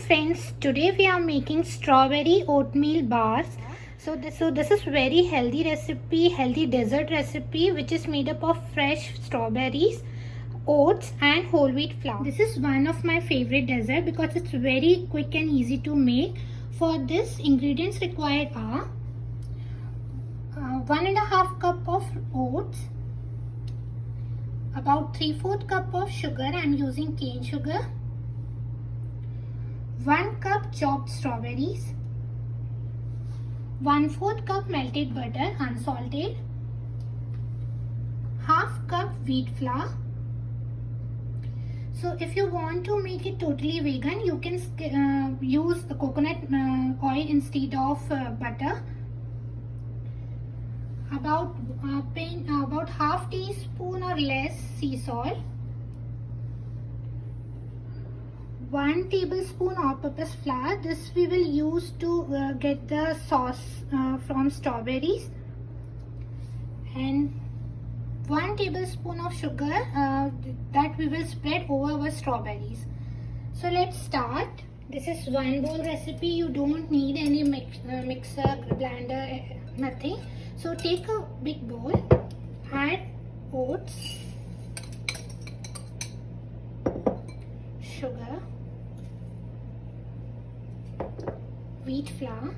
friends, today we are making strawberry oatmeal bars. So this is very healthy dessert recipe which is made up of fresh strawberries, oats and whole wheat flour. This is one of my favorite dessert because it's very quick and easy to make. For this, ingredients required are 1.5 cup of oats, about 3/4 cup of sugar. I am using cane sugar. 1 cup chopped strawberries, 1/4 cup melted butter unsalted, half cup wheat flour. So if you want to make it totally vegan, you can use the coconut oil instead of butter. About half teaspoon or less sea salt, 1 tablespoon all-purpose flour. This we will use to get the sauce from strawberries, and 1 tablespoon of sugar that we will spread over our strawberries. So let's start. This is 1 bowl recipe. You don't need any mixer, blender, nothing. So take a big bowl, add oats, sugar, wheat flour,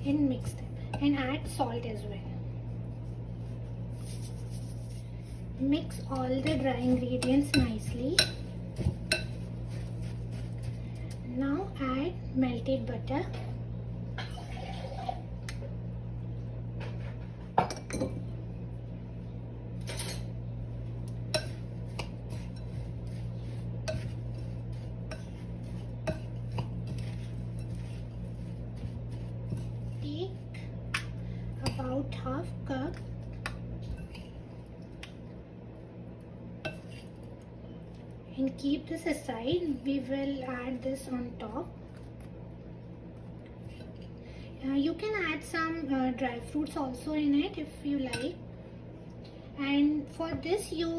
and mix them, and add salt as well. Mix all the dry ingredients nicely. Now add melted butter, about half cup and keep this aside. We will add this on top. You can add some dry fruits also in it if you like. And for this you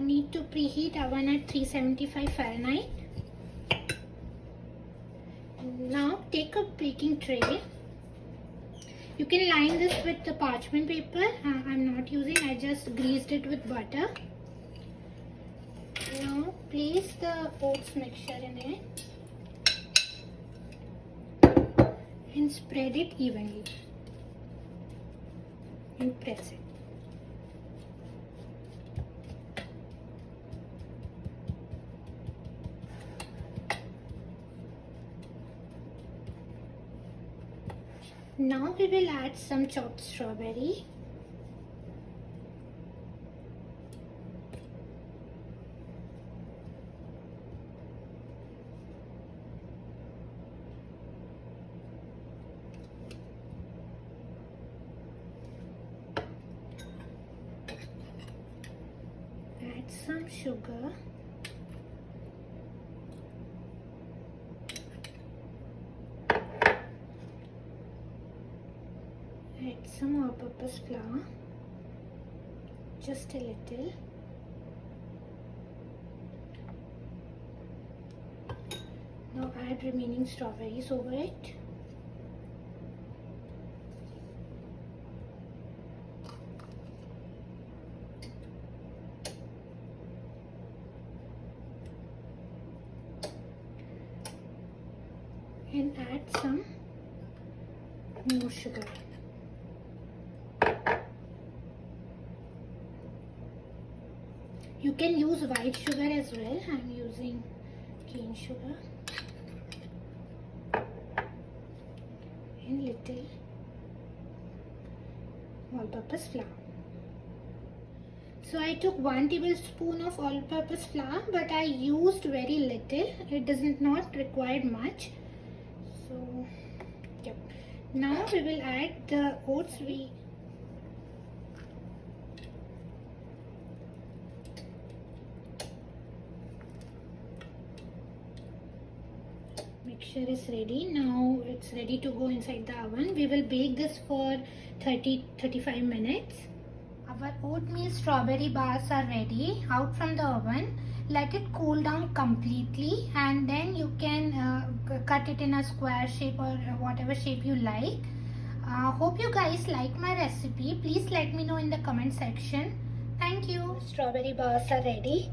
need to preheat oven at 375 Fahrenheit. Now take a baking tray. You can line this with the parchment paper. I'm not using, I just greased it with butter. Now place the oats mixture in it and spread it evenly and press it. Now we will add some chopped strawberry. Add some sugar. Add some all-purpose flour, just a little. Now add remaining strawberries over it. And add some more sugar. You can use white sugar as well. I am using cane sugar and little all-purpose flour. So I took 1 tablespoon of all-purpose flour, but I used very little. It does not require much. So yep. Now we will add the oats. Mixture is ready. Now it's ready to go inside the oven. We will bake this for 30-35 minutes. Our oatmeal strawberry bars are ready out from the oven. let it cool down completely, and then you can cut it in a square shape or whatever shape you like. Hope you guys like my recipe. Please let me know in the comment section. Thank you. Strawberry bars are ready.